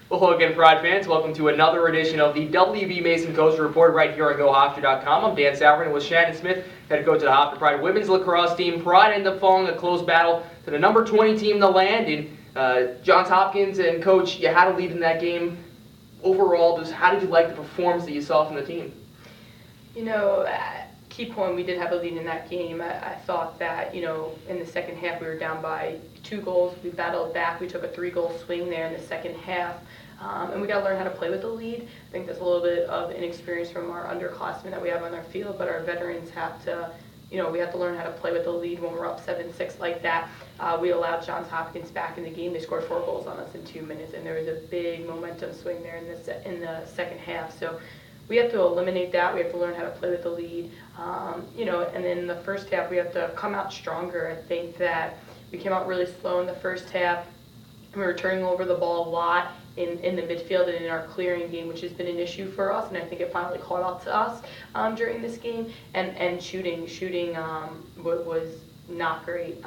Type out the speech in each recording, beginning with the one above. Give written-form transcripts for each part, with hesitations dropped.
Hello again, Pride fans. Welcome to another edition of the WB Mason Coast Report right here on GoHofstra.com. I'm Dan Sauerman with Shannon Smith, head coach of the Hofstra Pride women's lacrosse team. Pride ended up falling a close battle to the number 20 team in the land. And Johns Hopkins and Coach, you had a lead in that game. Overall, how did you like the performance that you saw from the team? You know, key point, we did have a lead in that game. I thought that, in the second half we were down by 2 goals. We battled back. We took a 3-goal swing there in the second half. And we got to learn how to play with the lead. I think that's a little bit of inexperience from our underclassmen that we have on our field, but our veterans have to, we have to learn how to play with the lead when we're up 7-6 like that. We allowed Johns Hopkins back in the game. They scored 4 goals on us in 2 minutes, and there was a big momentum swing there in the second half. So we have to eliminate that. We have to learn how to play with the lead. And then in the first half, we have to come out stronger. I think that we came out really slow in the first half. We were turning over the ball a lot in the midfield and in our clearing game, which has been an issue for us, and I think it finally caught up to us during this game. And shooting was not great,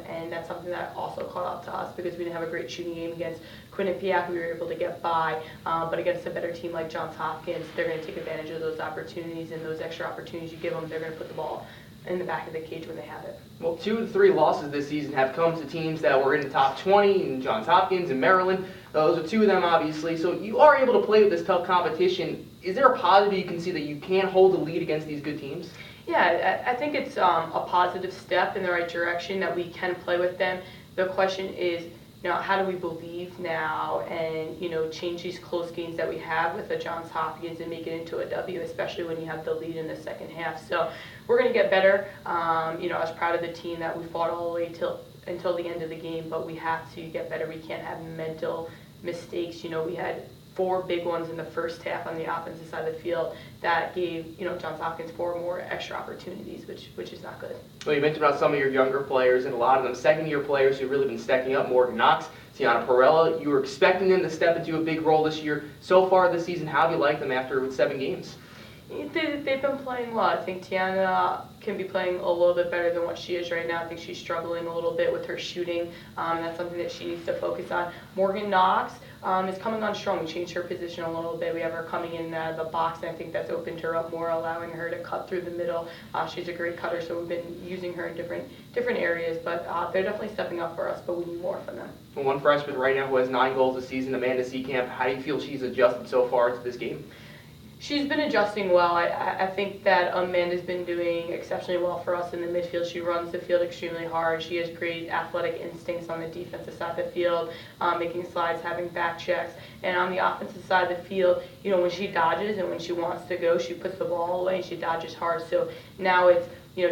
and that's something that also caught up to us because we didn't have a great shooting game against Quinnipiac. We were able to get by, but against a better team like Johns Hopkins, they're going to take advantage of those opportunities, and those extra opportunities you give them, they're going to put the ball in the back of the cage when they have it. Well, 2 of the 3 losses this season have come to teams that were in the top 20, in Johns Hopkins and Maryland. Those are 2 of them, obviously. So you are able to play with this tough competition. Is there a positive you can see that you can hold the lead against these good teams? Yeah, I think it's a positive step in the right direction that we can play with them. The question is, how do we believe now and, change these close games that we have with the Johns Hopkins and make it into a W, especially when you have the lead in the second half. So we're going to get better. I was proud of the team that we fought all the way until the end of the game, but we have to get better. We can't have mental mistakes. We had 4 big ones in the first half on the offensive side of the field that gave Johns Hopkins 4 more extra opportunities, which is not good. Well, you mentioned about some of your younger players, and a lot of them second-year players who've really been stacking up. Morgan Knox, Siana Pirela. You were expecting them to step into a big role this year. So far this season, how do you like them after 7 games? They've been playing well. I think Tiana can be playing a little bit better than what she is right now. I think she's struggling a little bit with her shooting. That's something that she needs to focus on. Morgan Knox is coming on strong. We changed her position a little bit. We have her coming in out of the box, and I think that's opened her up more, allowing her to cut through the middle. She's a great cutter, so we've been using her in different areas. But they're definitely stepping up for us, but we need more from them. Well, one freshman right now who has 9 goals this season, Amanda Seekamp. How do you feel she's adjusted so far to this game? She's been adjusting well. I think that Amanda's been doing exceptionally well for us in the midfield. She runs the field extremely hard. She has great athletic instincts on the defensive side of the field, making slides, having back checks. And on the offensive side of the field, when she dodges and when she wants to go, she puts the ball away and she dodges hard. So now it's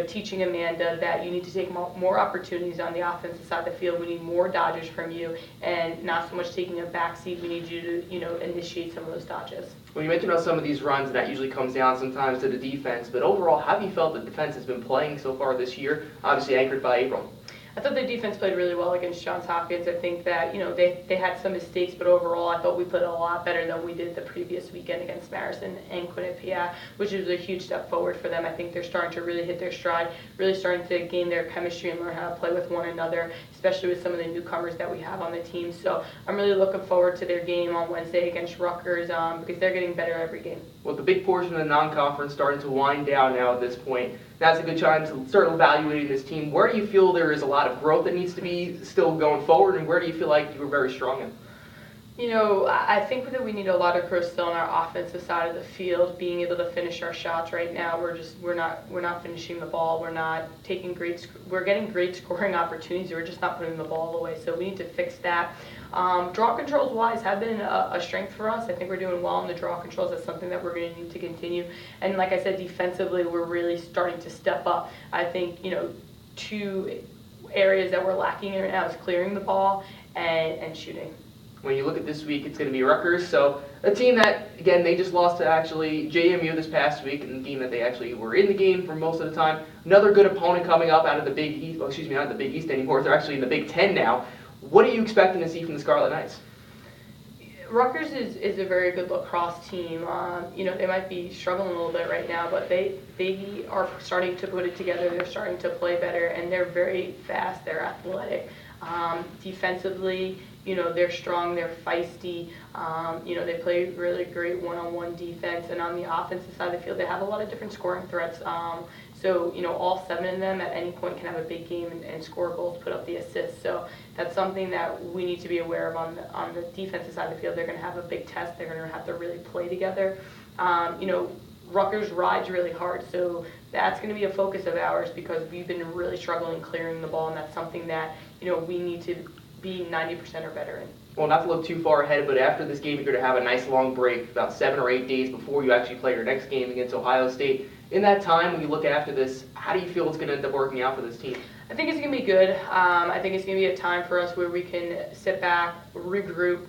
teaching Amanda that you need to take more opportunities on the offensive side of the field. We need more dodges from you and not so much taking a back seat. We need you to, initiate some of those dodges. Well, you mentioned about some of these runs, and that usually comes down sometimes to the defense. But overall, how have you felt the defense has been playing so far this year, obviously anchored by April? I thought the defense played really well against Johns Hopkins. I think that, they had some mistakes, but overall I thought we played a lot better than we did the previous weekend against Marison and Quinnipiac, which is a huge step forward for them. I think they're starting to really hit their stride, really starting to gain their chemistry and learn how to play with one another, especially with some of the newcomers that we have on the team. So I'm really looking forward to their game on Wednesday against Rutgers because they're getting better every game. Well, the big portion of the non-conference starting to wind down now at this point. That's a good time to start evaluating this team. Where do you feel there is a lot of growth that needs to be still going forward, and where do you feel like you were very strong in? I think that we need a lot of growth still on our offensive side of the field, being able to finish our shots. Right now, we're not finishing the ball. We're getting great scoring opportunities. We're just not putting the ball away. So we need to fix that. Draw controls wise have been a strength for us. I think we're doing well in the draw controls. That's something that we're going to need to continue. And like I said, defensively, we're really starting to step up. I think 2 areas that we're lacking right now is clearing the ball and shooting. When you look at this week, it's going to be Rutgers. So a team that, again, they just lost to actually JMU this past week, and a team that they actually were in the game for most of the time. Another good opponent coming up out of the Big East. Well, not the Big East anymore. They're actually in the Big Ten now. What are you expecting to see from the Scarlet Knights? Rutgers is a very good lacrosse team. They might be struggling a little bit right now, but they are starting to put it together. They're starting to play better, and they're very fast. They're athletic. Defensively, they're strong, they're feisty, they play really great one-on-one defense, and on the offensive side of the field, they have a lot of different scoring threats. So, all 7 of them at any point can have a big game and score goals, put up the assists. So that's something that we need to be aware of on the defensive side of the field. They're going to have a big test. They're going to have to really play together. Rutgers rides really hard, so that's going to be a focus of ours because we've been really struggling clearing the ball, and that's something that, we need to be 90% or better in. Well, not to look too far ahead, but after this game, you're going to have a nice long break, about 7 or 8 days before you actually play your next game against Ohio State. In that time, when you look after this, how do you feel it's going to end up working out for this team? I think it's going to be good. I think it's going to be a time for us where we can sit back, regroup,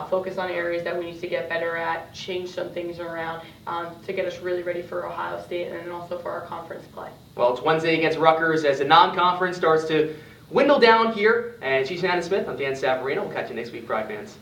focus on areas that we need to get better at, change some things around to get us really ready for Ohio State and then also for our conference play. Well, it's Wednesday against Rutgers as the non-conference starts to dwindle down here. And she's Shannon Smith. I'm Dan Savarino. We'll catch you next week, Pride fans.